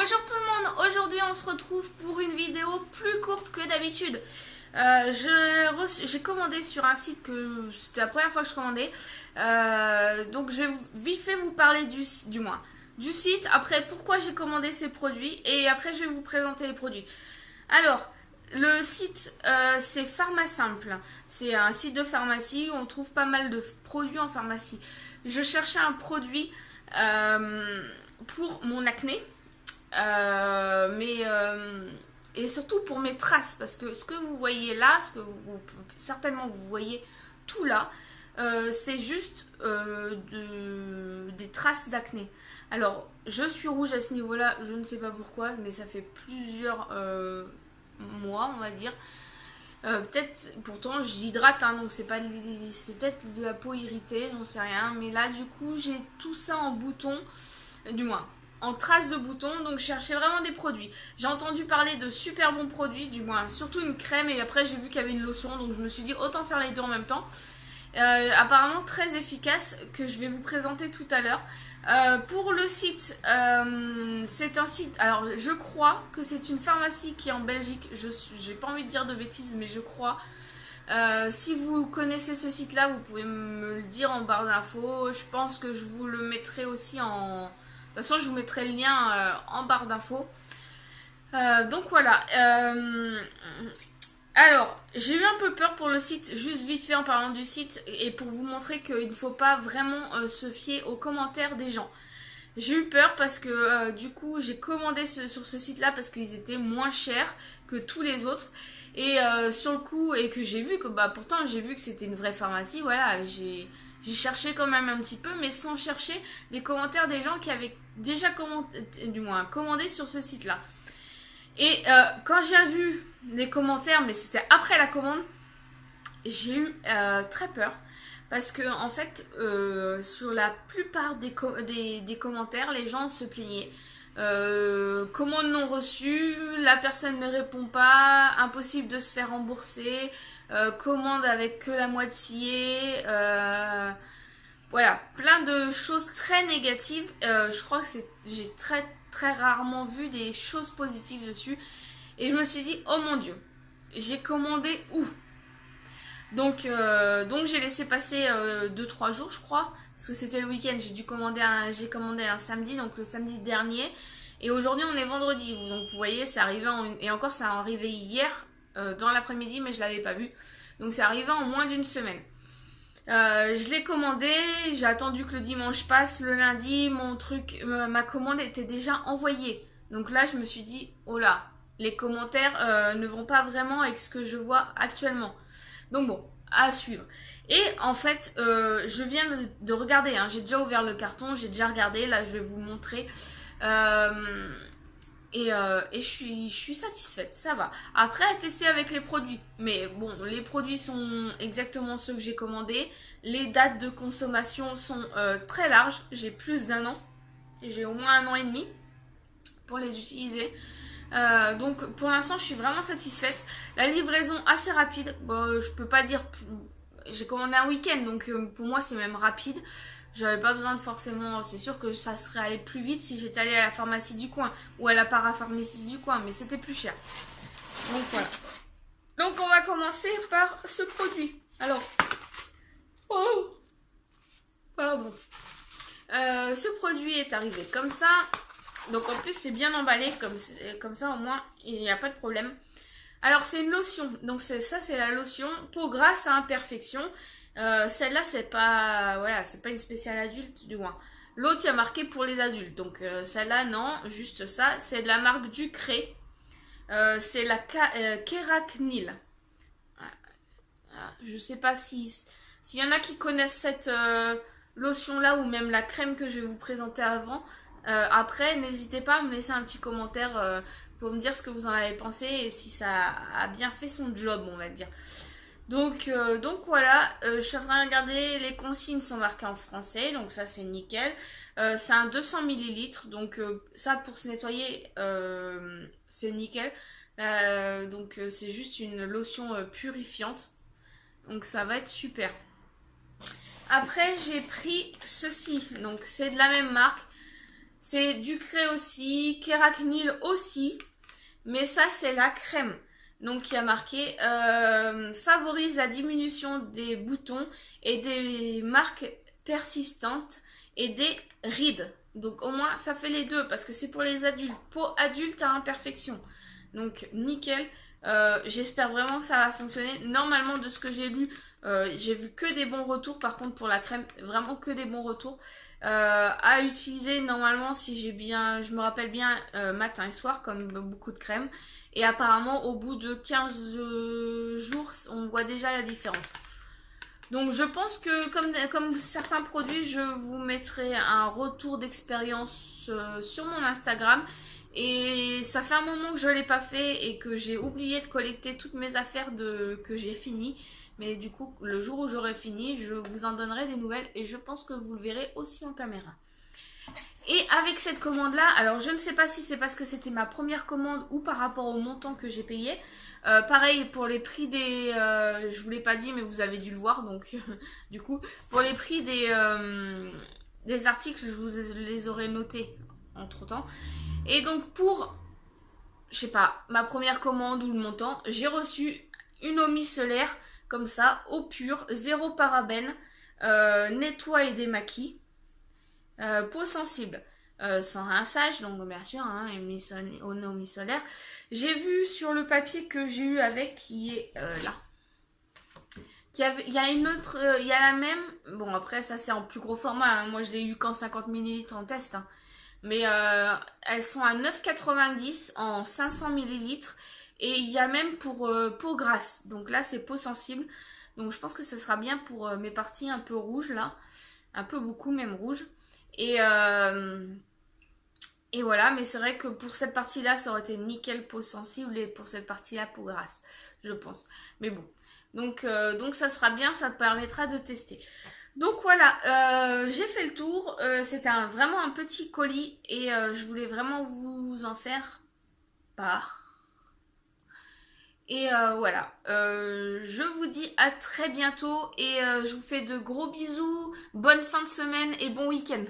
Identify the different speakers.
Speaker 1: Bonjour tout le monde, aujourd'hui on se retrouve pour une vidéo plus courte que d'habitude. J'ai commandé sur un site que c'était la première fois que je commandais. Donc je vais vite fait vous parler du site, après pourquoi j'ai commandé ces produits et après je vais vous présenter les produits. Alors, le site c'est Pharmasimple. C'est un site de pharmacie où on trouve pas mal de produits en pharmacie. Je cherchais un produit pour mon acné. Et surtout pour mes traces, parce que ce que vous voyez là, certainement vous voyez tout là, c'est juste des traces d'acné. Alors je suis rouge à ce niveau là, je ne sais pas pourquoi, mais ça fait plusieurs mois on va dire. Peut-être, pourtant j'hydrate, hein, donc c'est peut-être de la peau irritée, j'en sais rien, mais là du coup j'ai tout ça en boutons, du moins en traces de boutons, donc je cherchais vraiment des produits. J'ai entendu parler de super bons produits, du moins surtout une crème, et après j'ai vu qu'il y avait une lotion, donc je me suis dit autant faire les deux en même temps. Apparemment très efficace, que je vais vous présenter tout à l'heure. Pour le site, c'est un site, alors je crois que c'est une pharmacie qui est en Belgique, j'ai pas envie de dire de bêtises mais je crois. Si vous connaissez ce site là, vous pouvez me le dire en barre d'infos. Je pense que je vous le mettrai aussi en... De toute façon, je vous mettrai le lien en barre d'infos. Donc voilà. Alors, j'ai eu un peu peur pour le site, juste vite fait en parlant du site, et pour vous montrer qu'il ne faut pas vraiment se fier aux commentaires des gens. J'ai eu peur parce que du coup, j'ai commandé sur ce site-là parce qu'ils étaient moins chers que tous les autres. Et sur le coup, et que j'ai vu que, pourtant j'ai vu que c'était une vraie pharmacie, voilà, j'ai cherché quand même un petit peu, mais sans chercher les commentaires des gens qui avaient déjà commandé sur ce site-là. Et quand j'ai vu les commentaires, mais c'était après la commande, j'ai eu très peur. Parce que en fait, sur la plupart des commentaires, les gens se plaignaient. Commande non reçue, la personne ne répond pas, impossible de se faire rembourser, commande avec que la moitié, voilà, plein de choses très négatives. Je crois que j'ai très rarement vu des choses positives dessus. Et je me suis dit, oh mon Dieu, j'ai commandé où? Donc j'ai laissé passer 2-3 jours, je crois, parce que c'était le week-end. J'ai commandé un samedi, donc le samedi dernier. Et aujourd'hui, on est vendredi. Donc vous voyez, c'est arrivé et encore, ça est arrivé hier dans l'après-midi, mais je l'avais pas vu. Donc c'est arrivé en moins d'une semaine. Je l'ai commandé, j'ai attendu que le dimanche passe, le lundi, ma commande était déjà envoyée. Donc là, je me suis dit, oh là, les commentaires ne vont pas vraiment avec ce que je vois actuellement. Donc bon, à suivre. Et en fait, je viens de regarder, hein, j'ai déjà ouvert le carton, j'ai déjà regardé, là je vais vous montrer. Et je suis satisfaite, ça va. Après, à tester avec les produits. Mais bon, les produits sont exactement ceux que j'ai commandés. Les dates de consommation sont très larges. J'ai plus d'1 an. J'ai au moins 1 an et demi pour les utiliser. Donc pour l'instant, je suis vraiment satisfaite. La livraison assez rapide. Bon, je peux pas dire... J'ai commandé un week-end, donc pour moi, c'est même rapide. J'avais pas besoin de forcément... C'est sûr que ça serait allé plus vite si j'étais allée à la pharmacie du coin ou à la parapharmacie du coin, mais c'était plus cher. Donc voilà. Donc on va commencer par ce produit. Alors... Oh, pardon. Ce produit est arrivé comme ça. Donc en plus c'est bien emballé, comme ça au moins il n'y a pas de problème. Alors c'est une lotion, donc c'est la lotion peau grasse à imperfection. Celle-là c'est pas une spéciale adulte du moins. L'autre il y a marqué pour les adultes, donc celle-là non, juste ça. C'est de la marque Ducré. C'est la Kéracnil. Je sais pas s'il y en a qui connaissent cette lotion-là ou même la crème que je vais vous présenter avant. Après, n'hésitez pas à me laisser un petit commentaire pour me dire ce que vous en avez pensé et si ça a bien fait son job, on va dire. Donc voilà, je suis en train de regarder, les consignes sont marquées en français, donc ça c'est nickel. C'est un 200 ml, donc ça pour se nettoyer, c'est nickel. Donc c'est juste une lotion purifiante, donc ça va être super. Après j'ai pris ceci, donc c'est de la même marque. C'est Ducré aussi, Keragnil aussi, mais ça c'est la crème. Donc il y a marqué favorise la diminution des boutons et des marques persistantes et des rides. Donc au moins ça fait les deux parce que c'est pour les adultes. Peau adulte à imperfection. Donc nickel. J'espère vraiment que ça va fonctionner. Normalement de ce que j'ai lu, j'ai vu que des bons retours. Par contre pour la crème, vraiment que des bons retours. À utiliser normalement si j'ai bien, je me rappelle bien, matin et soir comme beaucoup de crèmes. Et apparemment au bout de 15 jours on voit déjà la différence. Donc je pense que comme certains produits, je vous mettrai un retour d'expérience sur mon Instagram. Et ça fait un moment que je ne l'ai pas fait et que j'ai oublié de collecter toutes mes affaires que j'ai fini. Mais du coup, le jour où j'aurai fini, je vous en donnerai des nouvelles et je pense que vous le verrez aussi en caméra. Et avec cette commande-là, alors je ne sais pas si c'est parce que c'était ma première commande ou par rapport au montant que j'ai payé. Pareil pour les prix des... je vous l'ai pas dit mais vous avez dû le voir donc du coup pour les prix des articles je vous les aurais notés entre temps. Et donc pour, je sais pas, ma première commande ou le montant, j'ai reçu une eau micellaire comme ça, eau pure, zéro parabène, nettoie et démaquille. Peau sensible, sans rinçage, donc bien sûr, hein, eau micellaire. J'ai vu sur le papier que j'ai eu avec, qui est là. Il y a une autre, il y a la même, bon après ça c'est en plus gros format, hein. Moi je l'ai eu qu'en 50 ml en test, hein. Mais elles sont à 9,90 en 500 ml et il y a même pour peau grasse, donc là c'est peau sensible, donc je pense que ça sera bien pour mes parties un peu rouges là, un peu beaucoup même rouges. Et voilà, mais c'est vrai que pour cette partie-là, ça aurait été nickel peau sensible et pour cette partie-là, peau grasse, je pense. Mais bon, donc ça sera bien, ça te permettra de tester. Donc voilà, j'ai fait le tour. C'était vraiment un petit colis et je voulais vraiment vous en faire part. Et voilà, je vous dis à très bientôt et je vous fais de gros bisous, bonne fin de semaine et bon week-end.